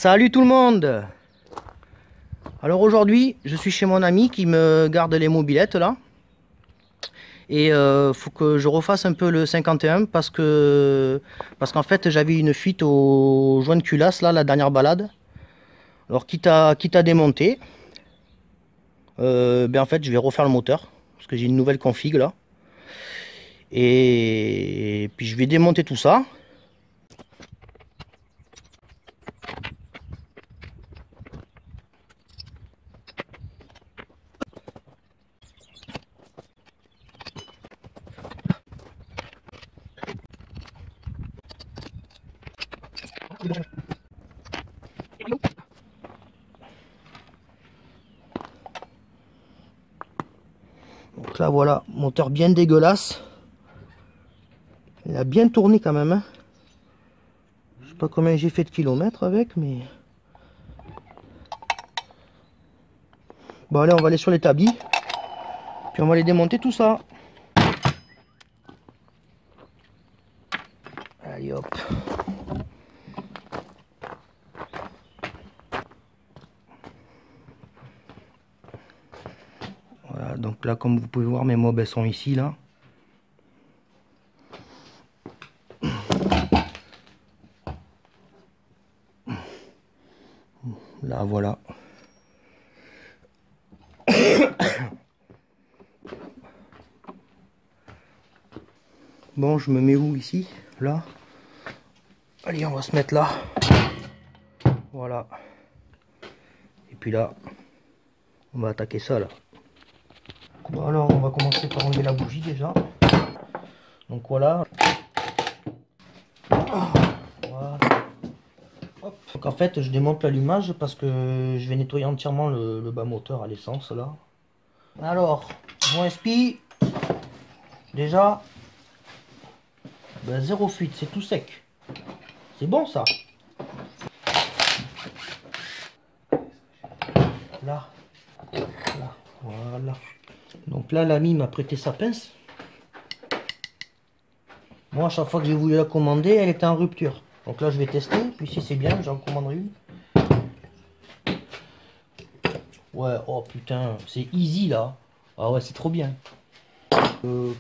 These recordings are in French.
Salut tout le monde. Alors aujourd'hui je suis chez mon ami qui me garde les mobylettes là. Et faut que je refasse un peu le 51 parce qu'en fait j'avais une fuite au joint de culasse là, la dernière balade. Alors quitte à démonter, en fait je vais refaire le moteur parce que j'ai une nouvelle config là. Et puis je vais démonter tout ça. Donc là voilà, moteur bien dégueulasse. Il a bien tourné quand même. Hein. Je sais pas combien j'ai fait de kilomètres avec, mais... Bon allez, on va aller sur l'établi. Puis on va aller démonter tout ça. Allez hop. Voilà, donc là comme vous pouvez voir mes mobs elles sont ici là. Là voilà. Bon, je me mets où ici? Là. Allez, on va se mettre là. Voilà. Et puis là, on va attaquer ça là. Bon, alors, on va commencer par enlever la bougie déjà. Donc voilà. Voilà. Hop. Donc en fait, je démonte l'allumage parce que je vais nettoyer entièrement le bas moteur à l'essence là. Alors, mon SPI, déjà, ben, zéro fuite, c'est tout sec. C'est bon ça. Là, là, voilà. Donc là, l'ami m'a prêté sa pince. Moi, à chaque fois que j'ai voulu la commander, elle était en rupture. Donc là, je vais tester. Puis si c'est bien, j'en commanderai une. Ouais, oh putain, c'est easy là. Ah ouais, c'est trop bien.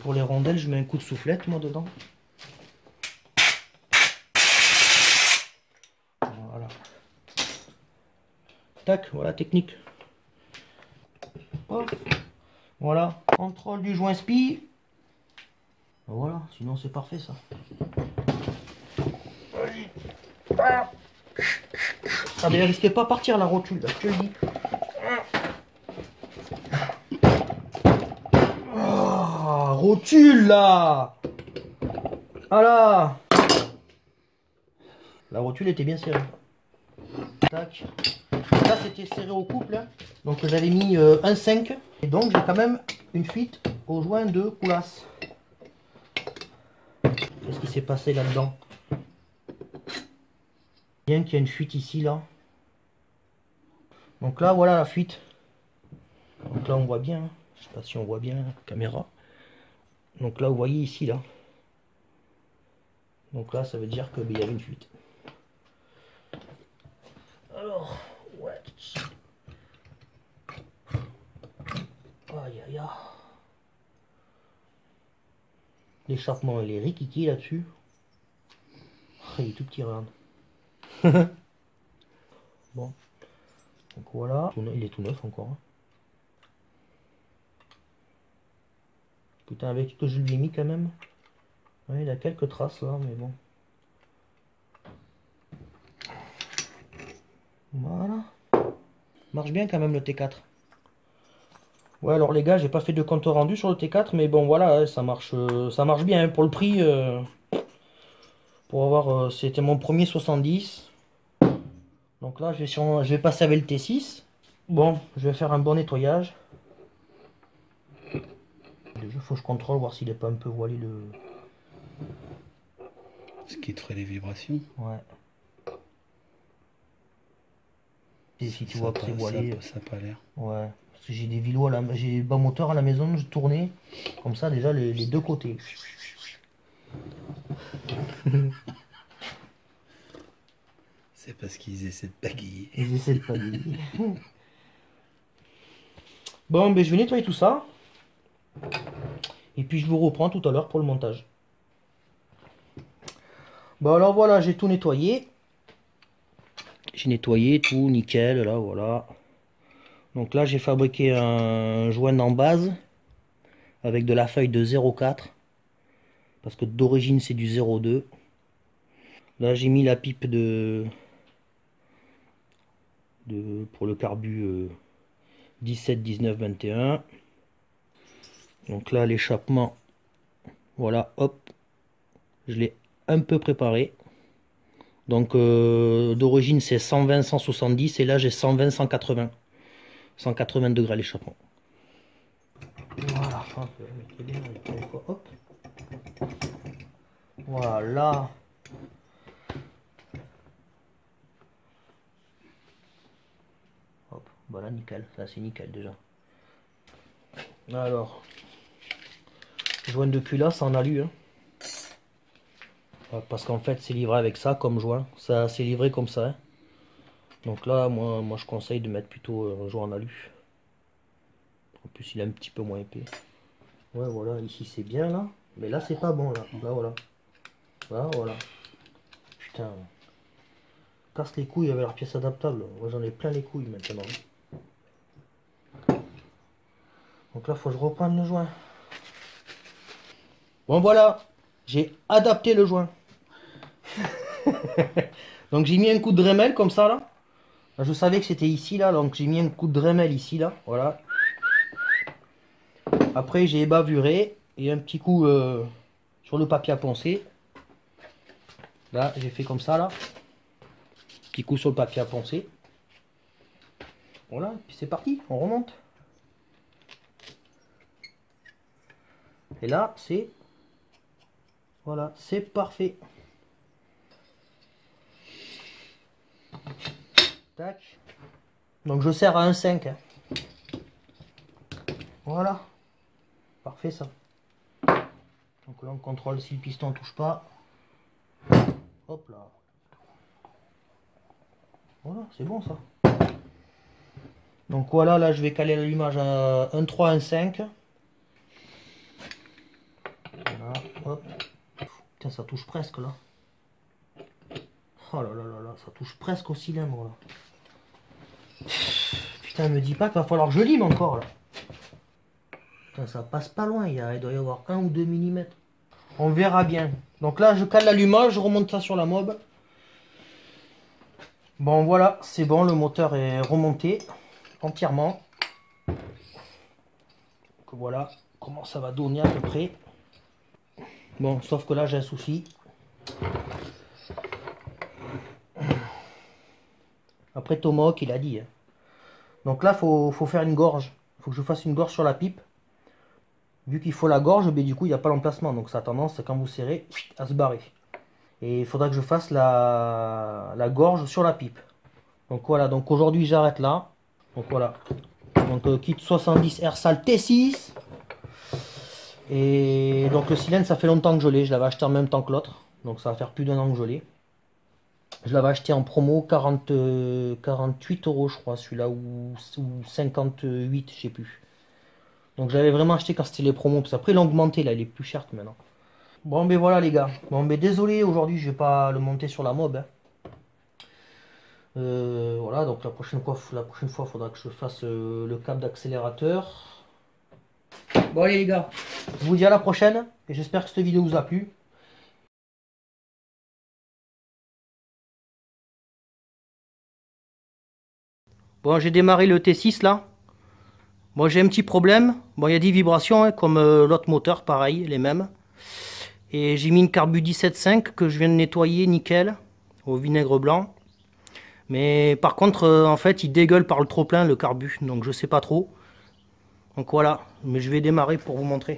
Pour les rondelles, je mets un coup de soufflette, moi, dedans. Voilà. Tac, voilà, technique. Hop. Voilà, contrôle du joint SPI. Voilà, sinon c'est parfait ça. Ah mais risquez pas partir la rotule, là, je te le dis. Oh, rotule là. Voilà. La rotule était bien serrée. Tac. Là c'était serré au couple. Hein. Donc j'avais mis 1,5. Et donc j'ai quand même une fuite au joint de coulasse. Qu'est-ce qui s'est passé là-dedans? Bien qu'il y a une fuite ici là. Donc là voilà la fuite. Donc là on voit bien. Hein. Je sais pas si on voit bien la caméra. Donc là vous voyez ici là. Donc là ça veut dire que il y avait une fuite. Alors ouais. Aïe aïe aïe. L'échappement il est rikiki là-dessus. Oh, il est tout petit, regarde. Bon. Donc voilà. Il est tout neuf encore. Hein. Putain, avec ce que je lui ai mis quand même. Ouais, il a quelques traces là, mais bon. Voilà. Marche bien quand même le T4. Ouais, alors les gars, j'ai pas fait de compte rendu sur le T4, mais bon, voilà, ça marche bien hein, pour le prix. Pour avoir, c'était mon premier 70. Donc là, je vais passer avec le T6. Bon, je vais faire un bon nettoyage. Déjà, faut que je contrôle, voir s'il est pas un peu voilé le... Ce qui te ferait des vibrations. Ouais. Et si tu vois que c'est voilé... Ça n'a pas l'air. Ouais. Parce que j'ai des vélos, j'ai des bas moteurs à la maison, je tournais comme ça déjà les deux côtés. C'est parce qu'ils essaient de pagayer. Ils essaient de pagayer. Bon, ben je vais nettoyer tout ça. Et puis je vous reprends tout à l'heure pour le montage. Bon alors voilà, j'ai tout nettoyé. J'ai nettoyé tout, nickel, là voilà. Donc là j'ai fabriqué un joint en base avec de la feuille de 0,4 parce que d'origine c'est du 0,2. Là j'ai mis la pipe pour le carbu 17, 19, 21. Donc là l'échappement, voilà, hop, je l'ai un peu préparé. Donc d'origine c'est 120, 170 et là j'ai 120, 180. 180 degrés l'échappement. Voilà, hop. Voilà. Hop, voilà, nickel. Ça c'est nickel déjà. Alors, joint de culasse en alu. Hein. Parce qu'en fait c'est livré avec ça comme joint. Ça c'est livré comme ça. Hein. Donc là, moi je conseille de mettre plutôt un joint en alu. En plus il est un petit peu moins épais. Ouais voilà, ici c'est bien là. Mais là c'est pas bon là. Là voilà. Là voilà. Putain. Casse les couilles avec leur pièce adaptable. Moi j'en ai plein les couilles maintenant. Donc là faut que je reprenne le joint. Bon voilà. J'ai adapté le joint. Donc j'ai mis un coup de Dremel comme ça là. Je savais que c'était ici là. Donc j'ai mis un coup de Dremel ici là. Voilà. Après j'ai bavuré. Et un petit coup sur le papier à poncer. Là j'ai fait comme ça là. Petit coup sur le papier à poncer. Voilà, puis c'est parti, on remonte. Et là, c'est... Voilà, c'est parfait. Tac. Donc je serre à 1,5. Hein. Voilà. Parfait ça. Donc là, on contrôle si le piston ne touche pas. Hop là. Voilà, c'est bon ça. Donc voilà, là je vais caler l'allumage à 1,3, 1,5. Voilà, hop. Putain, ça touche presque là. Oh là là là là, ça touche presque au cylindre là. Putain, me dis pas qu'il va falloir que je lime encore là. Putain, ça passe pas loin, il doit y avoir 1 ou 2 mm. On verra bien. Donc là, je cale l'allumage, je remonte ça sur la mob. Bon voilà, c'est bon, le moteur est remonté entièrement. Donc voilà comment ça va donner à peu près. Bon, sauf que là j'ai un souci. Après Tomahawk il a dit. Hein. Donc là faut faire une gorge. Il faut que je fasse une gorge sur la pipe. Vu qu'il faut la gorge, mais du coup il n'y a pas l'emplacement. Donc ça a tendance quand vous serrez à se barrer. Et il faudra que je fasse la gorge sur la pipe. Donc voilà, donc aujourd'hui j'arrête là. Donc voilà. Donc kit 70 Airsal T6. Et donc le cylindre ça fait longtemps que je l'ai. Je l'avais acheté en même temps que l'autre. Donc ça va faire plus d'1 an que je l'ai. Je l'avais acheté en promo 48 € je crois celui-là ou 58 je sais plus. Donc j'avais vraiment acheté quand c'était les promos. Parce qu'après il a augmenté là, il est plus cher que maintenant. Bon ben voilà les gars. Bon ben désolé aujourd'hui je vais pas le monter sur la mob. Hein. Voilà donc la prochaine fois il faudra que je fasse le câble d'accélérateur. Bon allez les gars, je vous dis à la prochaine et j'espère que cette vidéo vous a plu. Bon j'ai démarré le T6 là. Bon j'ai un petit problème. Bon il y a des vibrations hein, comme l'autre moteur pareil, les mêmes. Et j'ai mis une carbu 17.5 que je viens de nettoyer nickel au vinaigre blanc. Mais par contre en fait il dégueule par le trop plein le carbu donc je sais pas trop. Donc voilà, mais je vais démarrer pour vous montrer.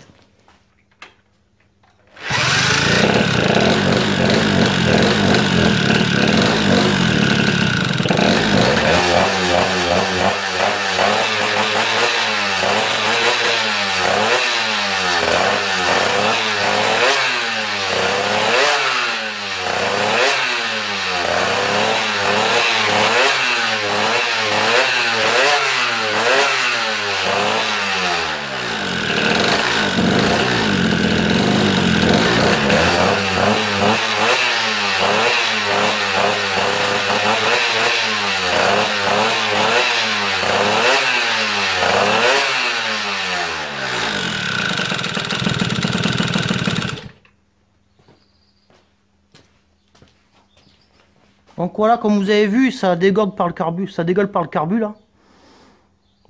Donc voilà, comme vous avez vu, ça dégueule par le carbu, là.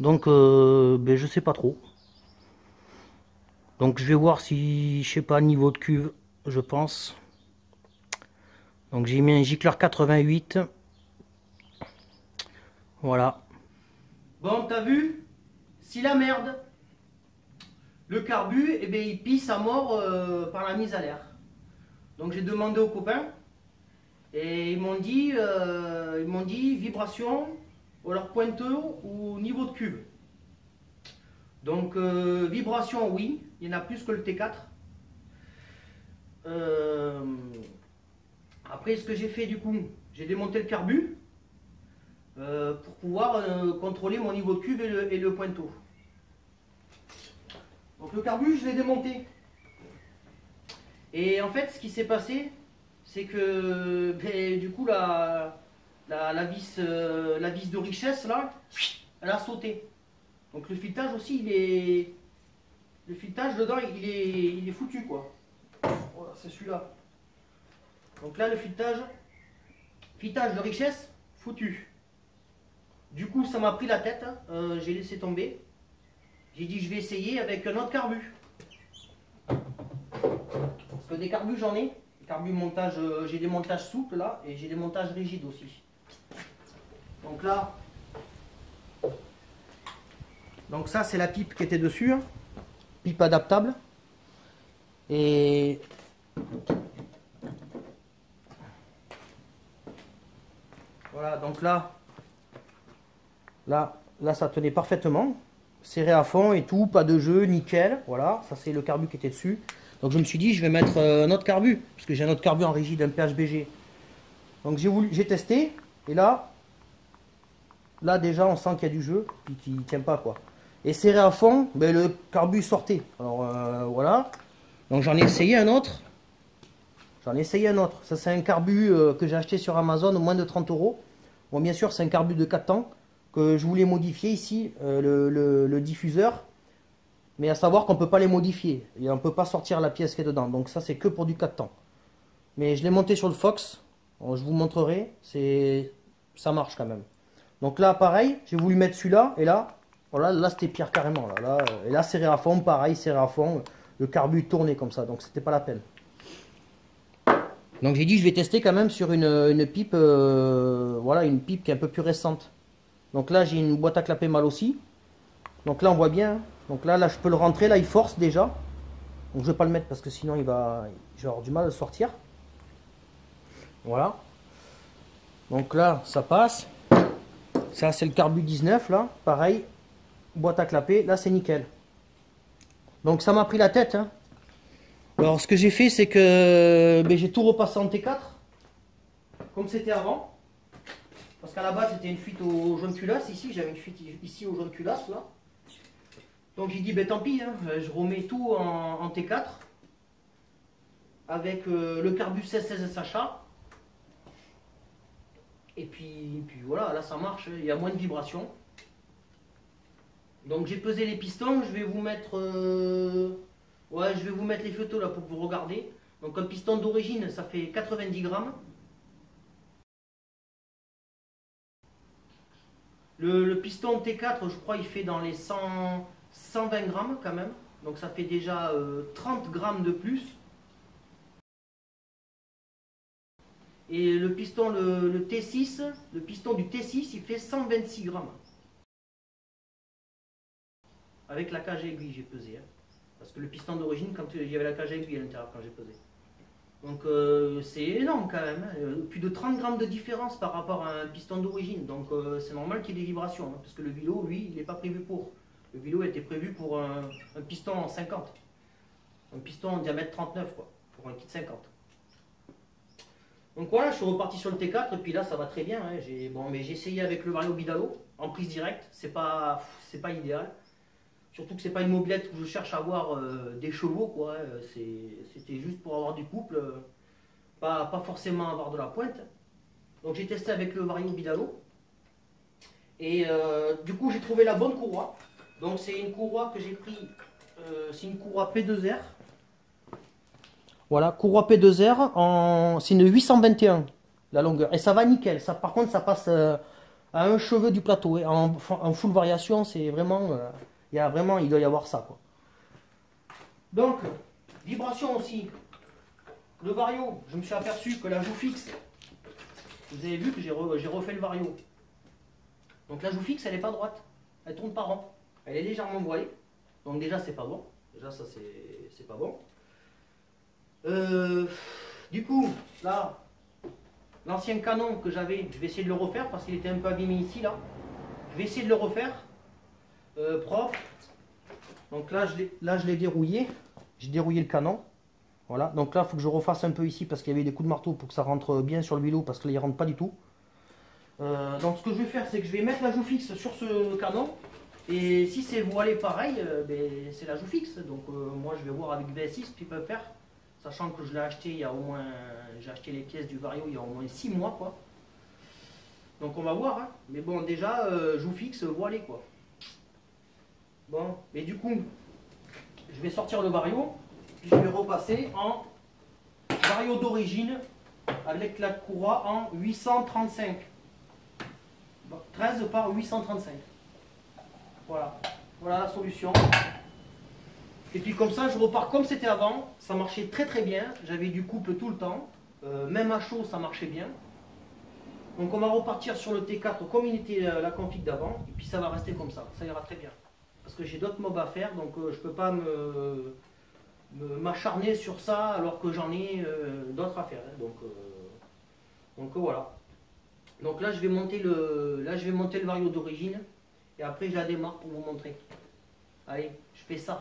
Donc ben, je sais pas trop. Donc je vais voir si, je sais pas, niveau de cuve, je pense. Donc j'ai mis un gicleur 88. Voilà. Bon, t'as vu? Si la merde, le carbu, eh ben, il pisse à mort par la mise à l'air. Donc j'ai demandé aux copains et ils m'ont dit vibration, ou alors pointeur ou niveau de cuve. Donc vibration, oui, il y en a plus que le T4. Après, ce que j'ai fait du coup, j'ai démonté le carbu pour pouvoir contrôler mon niveau de cuve et le pointeau. Donc le carbu, je l'ai démonté. Et en fait, ce qui s'est passé, c'est que ben, du coup la vis de richesse là, elle a sauté. Donc le filetage aussi, le filetage dedans, il est foutu quoi. Voilà, c'est celui-là. Donc là, le filetage de richesse, foutu. Du coup, ça m'a pris la tête, hein. J'ai laissé tomber. J'ai dit, je vais essayer avec un autre carbu. Parce que des carbus, j'en ai. Des carbus montage, j'ai des montages souples là, et j'ai des montages rigides aussi. Donc là, donc ça, c'est la pipe qui était dessus, hein. Pipe adaptable. Et voilà, donc là, ça tenait parfaitement, serré à fond et tout, pas de jeu, nickel. Voilà, ça c'est le carbu qui était dessus. Donc je me suis dit, je vais mettre un autre carbu, parce que j'ai un autre carbu en rigide, un PHBG. Donc j'ai testé, et là déjà on sent qu'il y a du jeu, puis qu'il ne tient pas quoi. Et serré à fond, ben, le carbu sortait. Alors voilà, donc j'en ai essayé un autre. Ça c'est un carbu que j'ai acheté sur Amazon, moins de 30 €. Bon, bien sûr, c'est un carbu de 4 temps que je voulais modifier ici, le diffuseur. Mais à savoir qu'on ne peut pas les modifier. Et on ne peut pas sortir la pièce qui est dedans. Donc ça, c'est que pour du 4 temps. Mais je l'ai monté sur le Fox. Bon, je vous montrerai. Ça marche quand même. Donc là, pareil, j'ai voulu mettre celui-là. Et là, voilà, là c'était pire carrément. Et là, serré à fond, pareil, serré à fond. Le carbu tournait comme ça. Donc c'était pas la peine. Donc j'ai dit je vais tester quand même sur une pipe, voilà, une pipe qui est un peu plus récente. Donc là j'ai une boîte à clapper mal aussi. Donc là on voit bien. Hein. Donc là je peux le rentrer, là il force déjà. Donc je vais pas le mettre parce que sinon je vais avoir du mal à le sortir. Voilà. Donc là ça passe. Ça c'est le carbu 19 là, pareil. Boîte à clapper, là c'est nickel. Donc ça m'a pris la tête. Hein. Alors ce que j'ai fait c'est que ben, j'ai tout repassé en T4 comme c'était avant, parce qu'à la base c'était une fuite au jaune culasse ici, j'avais une fuite ici au jaune culasse là, donc j'ai dit ben tant pis, hein, je remets tout en T4 avec le carbu 16 SHA et puis voilà, là ça marche, il y a moins de vibrations. Donc j'ai pesé les pistons, je vais vous mettre ouais, je vais vous mettre les photos là pour que vous regardez. Donc un piston d'origine, ça fait 90 grammes. Le piston T4, je crois, il fait dans les 120 grammes quand même. Donc ça fait déjà 30 grammes de plus. Et le piston, le T6, le piston du T6, il fait 126 grammes. Avec la cage aiguille, j'ai pesé. Hein. Parce que le piston d'origine, quand il y avait la cage aiguille à l'intérieur, quand j'ai pesé. Donc c'est énorme quand même. Hein. Plus de 30 grammes de différence par rapport à un piston d'origine. Donc c'est normal qu'il y ait des vibrations. Hein, parce que le vélo, lui, il n'est pas prévu pour. Le vélo était prévu pour un piston en 50. Un piston en diamètre 39, quoi. Pour un kit 50. Donc voilà, je suis reparti sur le T4 et puis là ça va très bien. Hein. J'ai essayé avec le Vario Bidalo en prise directe. C'est pas idéal. Surtout que c'est pas une mobilette où je cherche à avoir des chevaux, quoi. C'était juste pour avoir du couple, pas forcément avoir de la pointe. Donc j'ai testé avec le Vario Bidalo. Et du coup j'ai trouvé la bonne courroie. Donc c'est une courroie que j'ai pris, c'est une courroie P2R. Voilà, courroie P2R, c'est une 821. la longueur. Et ça va nickel. Ça, par contre, ça passe à un cheveu du plateau. Et en full variation, c'est vraiment, il doit y avoir ça, quoi. Donc, vibration aussi. Le vario, je me suis aperçu que la joue fixe, vous avez vu que j'ai refait le vario. Donc la joue fixe, elle n'est pas droite. Elle tourne par rond. Elle est légèrement voilée. Donc déjà, c'est pas bon. Déjà, ça, c'est pas bon. Du coup, là, l'ancien canon que j'avais, je vais essayer de le refaire parce qu'il était un peu abîmé ici, là. Je vais essayer de le refaire propre. Donc là, je l'ai dérouillé. J'ai dérouillé le canon. Voilà. Donc là, il faut que je refasse un peu ici parce qu'il y avait des coups de marteau pour que ça rentre bien sur le huilot parce que là, il ne rentre pas du tout. Donc ce que je vais faire, c'est que je vais mettre la joue fixe sur ce canon. Et si c'est voilé pareil, ben, c'est la joue fixe. Donc moi, je vais voir avec VS6 ce qu'ils peuvent faire. Sachant que je l'ai acheté il y a au moins... J'ai acheté les pièces du Vario il y a au moins 6 mois, quoi. Donc on va voir, hein. Mais bon, déjà, joue fixe voilée, quoi. Bon, et du coup, je vais sortir le Vario. Puis je vais repasser en Vario d'origine avec la courroie en 835. 13 par 835. Voilà. Voilà la solution. Et puis comme ça, je repars comme c'était avant. Ça marchait très très bien. J'avais du couple tout le temps. Même à chaud, ça marchait bien. Donc on va repartir sur le T4 comme il était la config d'avant. Et puis ça va rester comme ça. Ça ira très bien. Parce que j'ai d'autres mobs à faire. Donc je ne peux pas m'acharner sur ça alors que j'en ai d'autres à faire. Hein. Donc voilà. Donc là je vais monter le Vario d'origine. Et après je la démarre pour vous montrer. Allez, je fais ça.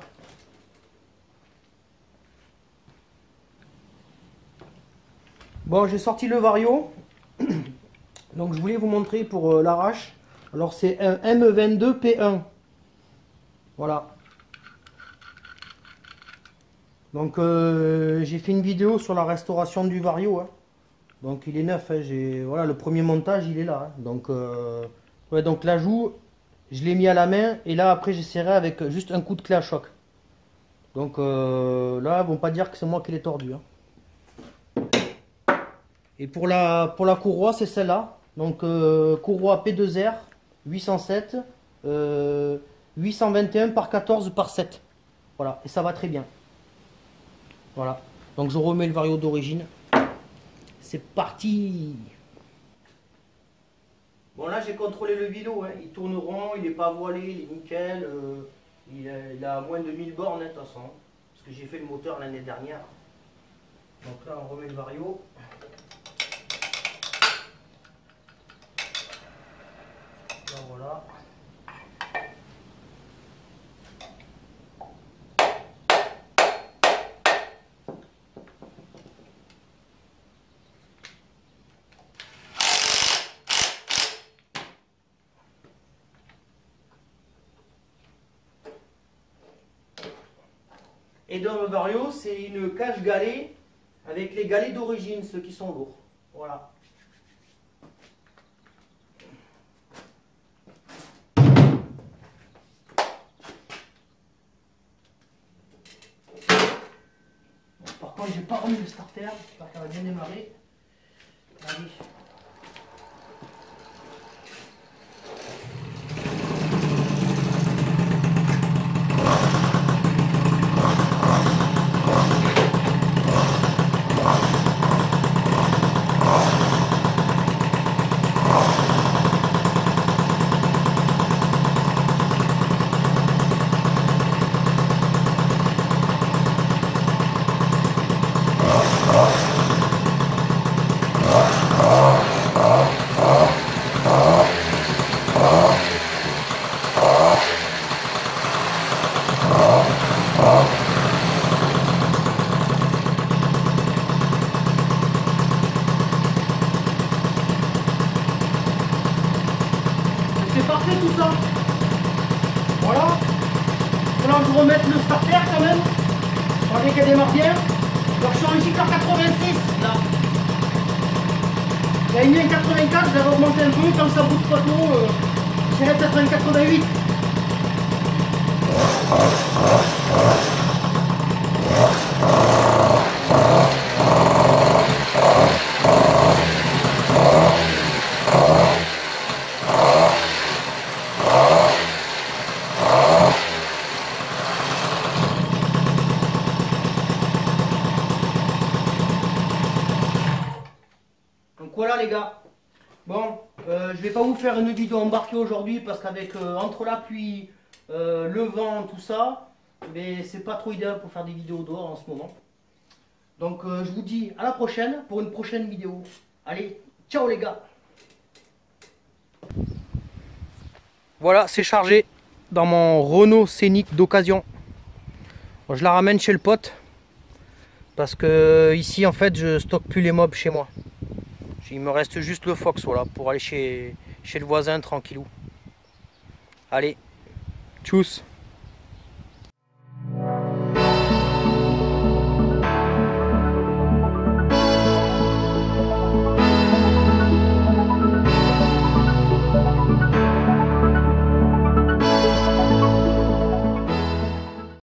Bon, j'ai sorti le Vario. Donc je voulais vous montrer pour l'arrache. Alors c'est un M22P1. Voilà. Donc j'ai fait une vidéo sur la restauration du Vario. Hein. Donc il est neuf. Hein. Voilà, le premier montage il est là. Hein. Donc, ouais, donc la joue, je l'ai mis à la main. Et là après j'essaierai avec juste un coup de clé à choc. Donc là, ils vont pas dire que c'est moi qui l'ai tordu. Hein. Et pour la courroie, c'est celle-là. Donc courroie P2R 807 821 par 14 par 7. Voilà, et ça va très bien. Voilà. Donc je remets le Vario d'origine. C'est parti. Bon là j'ai contrôlé le huilot. Hein. Il tourne rond, il n'est pas voilé, il est nickel. Il a moins de 1000 bornes hein, de toute façon. Parce que j'ai fait le moteur l'année dernière. Donc là on remet le Vario. Là, voilà. Et dans le Vario, c'est une cage galet avec les galets d'origine, ceux qui sont lourds. Voilà. Par contre, j'ai pas remis le starter, j'espère qu'elle va bien démarrer. Allez. C'est parfait tout ça. Voilà. Voilà, je vais remettre le starter quand même. Regardez qu'elle démarre bien. Alors je suis en JK 86 là. J'avais mis un 84, j'avais augmenté un peu. Quand ça bouge pas trop, j'irai peut-être un 88. les gars. Bon, je vais pas vous faire une vidéo embarquée aujourd'hui parce qu'avec entre la pluie, le vent, tout ça, mais c'est pas trop idéal pour faire des vidéos dehors en ce moment. Donc je vous dis à la prochaine pour une prochaine vidéo. Allez, ciao les gars. Voilà, c'est chargé dans mon Renault Scénic d'occasion. Bon, je la ramène chez le pote parce que ici en fait je stocke plus les mobs chez moi. Il me reste juste le Fox, voilà, pour aller chez le voisin tranquillou. Allez, tchuss.